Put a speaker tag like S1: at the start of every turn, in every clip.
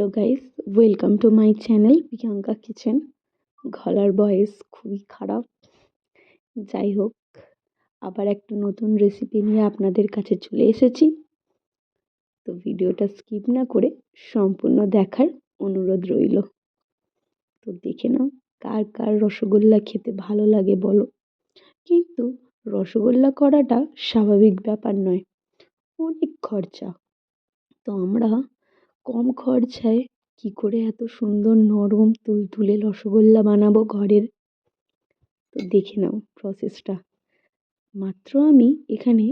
S1: Hello guys, welcome to my channel Priyanka kitchen. গলার voice খুবই খারাপ। যাই হোক, আবার একটা নতুন রেসিপি নিয়ে আপনাদের কাছে চলে এসেছি। তো ভিডিওটা স্কিপ না করে সম্পূর্ণ দেখার অনুরোধ রইল। তো দেখে নাও কার কার রসগোল্লা খেতে ভালো লাগে বলো। কিন্তু রসগোল্লা করাটা স্বাভাবিক ব্যাপার নয়, অনেক খরচা। তো আমরা কম খরচায় কি করে এত সুন্দর নরম তুলতুলে রসগোল্লা বানাবো ঘরের। তো দেখে নাও প্রসেসটা। মাত্র আমি এখানে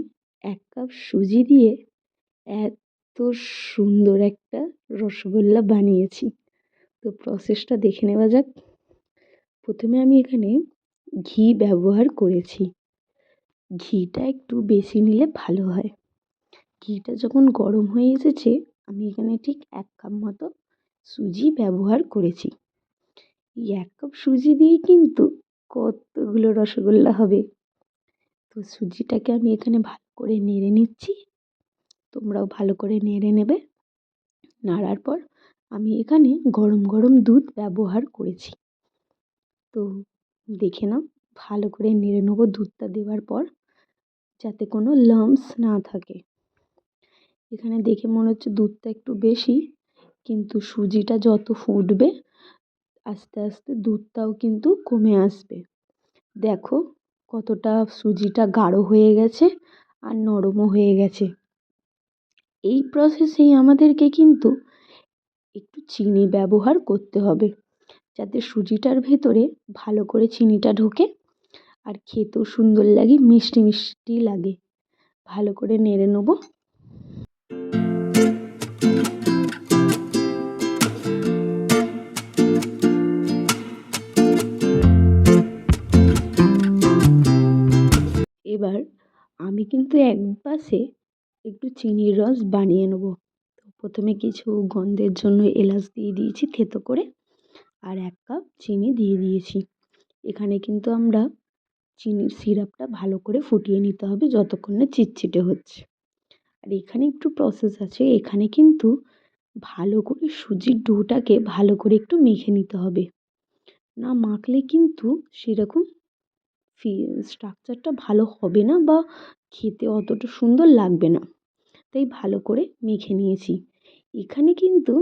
S1: 1 কাপ সুজি দিয়ে এত সুন্দর একটা রসগোল্লা বানিয়েছি। তো প্রসেসটা দেখে নেওয়া যাক। প্রথমে আমি এখানে ঘি ব্যবহার করেছি। ঘিটা একটু বেশি নিলে ভালো হয়। ঘিটা যখন গরম হয়ে এসেছে, আমি এখানে ঠিক 1 কাপ মতো সুজি ব্যবহার করেছি। এই 1 কাপ সুজি দিয়ে কিন্তু কতগুলো রসগোল্লা হবে। তো সুজিটাকে আমি এখানে ভালো করে নেড়ে নিচ্ছি। তোমরাও ভালো করে নেড়ে নেবে। নাড়ার পর আমি এখানে গরম গরম দুধ ব্যবহার করেছি। তো দেখে নাও, ভালো করে নেড়ে নেবো দুধটা দেওয়ার পর, যাতে কোনো লাম্পস না থাকে। এখানে দেখে মনে হচ্ছে দুধটা একটু বেশি, কিন্তু সুজিটা যত ফুটবে আস্তে আস্তে দুধটাও কিন্তু কমে আসবে। দেখো কতটা সুজিটা গাঢ় হয়ে গেছে আর নরমও হয়ে গেছে। এই প্রসেসেই আমাদেরকে কিন্তু একটু চিনি ব্যবহার করতে হবে, যাতে সুজিটার ভেতরে ভালো করে চিনিটা ঢোকে আর খেতেও সুন্দর লাগে, মিষ্টি মিষ্টি লাগে। ভালো করে নেড়ে নেবো। এবার আমি কিন্তু এক পাশে একটু চিনির রস বানিয়ে নেব। তো প্রথমে কিছু গন্ধের জন্য এলাচ দিয়ে দিয়েছি থেতো করে, আর 1 কাপ চিনি দিয়ে দিয়েছি। এখানে কিন্তু আমরা চিনির সিরাপটা ভালো করে ফুটিয়ে নিতে হবে যতক্ষণ না চিটচিটে হচ্ছে। আর এখানে একটু প্রসেস আছে, এখানে কিন্তু ভালো করে সুজির ডোটাকে ভালো করে একটু মেখে নিতে হবে। না মাখলে কিন্তু সেরকম স্ট্রাকচারটা ভালো হবে না বা খেতে অতটা সুন্দর লাগবে না। তাই ভালো করে মেখে নিয়েছি। এখানে কিন্তু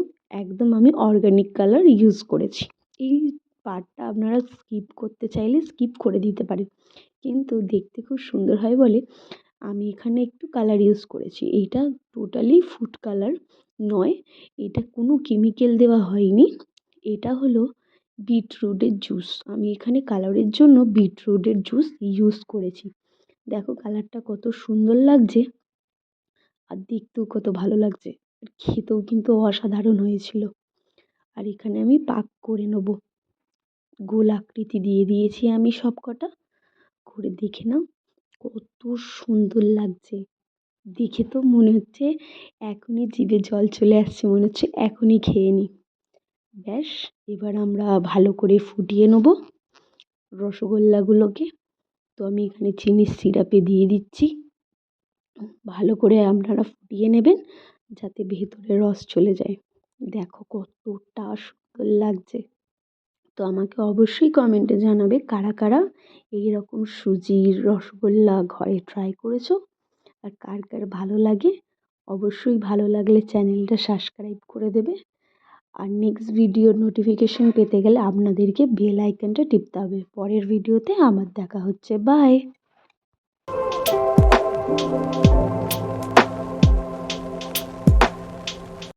S1: একদম আমি অর্গানিক কালার ইউজ করেছি। এই পার্টটা আপনারা স্কিপ করতে চাইলে স্কিপ করে দিতে পারেন, কিন্তু দেখতে খুব সুন্দর হয় বলে আমি এখানে একটু কালার ইউজ করেছি। এইটা টোটালি ফুড কালার নয়, এটা কোনো কেমিক্যাল দেওয়া হয়নি। এটা হলো বিটরুটের জুস। আমি এখানে কালারের জন্য বিটরুটের জুস ইউজ করেছি। দেখো কালারটা কত সুন্দর লাগছে আর দেখতেও কত ভালো লাগছে, আর খেতেও কিন্তু অসাধারণ হয়েছিল। আর এখানে আমি পাক করে নেব। গোল আকৃতি দিয়ে দিয়েছি আমি সব কটা করে। দেখে নাও কত সুন্দর লাগছে। দেখে তো মনে হচ্ছে এখনই জিভে জল চলে আসছে, মনে হচ্ছে এখনই খেয়ে নিই। ব্যাস, এবার আমরা ভালো করে ফুটিয়ে নেব রসগোল্লাগুলোকে। তো আমি এখানে চিনির সিরাপে দিয়ে দিচ্ছি। ভালো করে আপনারা ফুটিয়ে নেবেন যাতে ভেতরে রস চলে যায়। দেখো কতটা সুন্দর লাগছে। তো আমাকে অবশ্যই কমেন্টে জানাবে কারা কারা এইরকম সুজির রসগোল্লা ঘরে ট্রাই করেছো আর কার কার ভালো লাগে। অবশ্যই ভালো লাগলে চ্যানেলটা সাবস্ক্রাইব করে দেবে। আর নেক্সট ভিডিওর নোটিফিকেশন পেতে গেলে আপনাদেরকে বেল আইকনটা টিপতে হবে। পরের ভিডিওতে আমার দেখা হচ্ছে। বাই।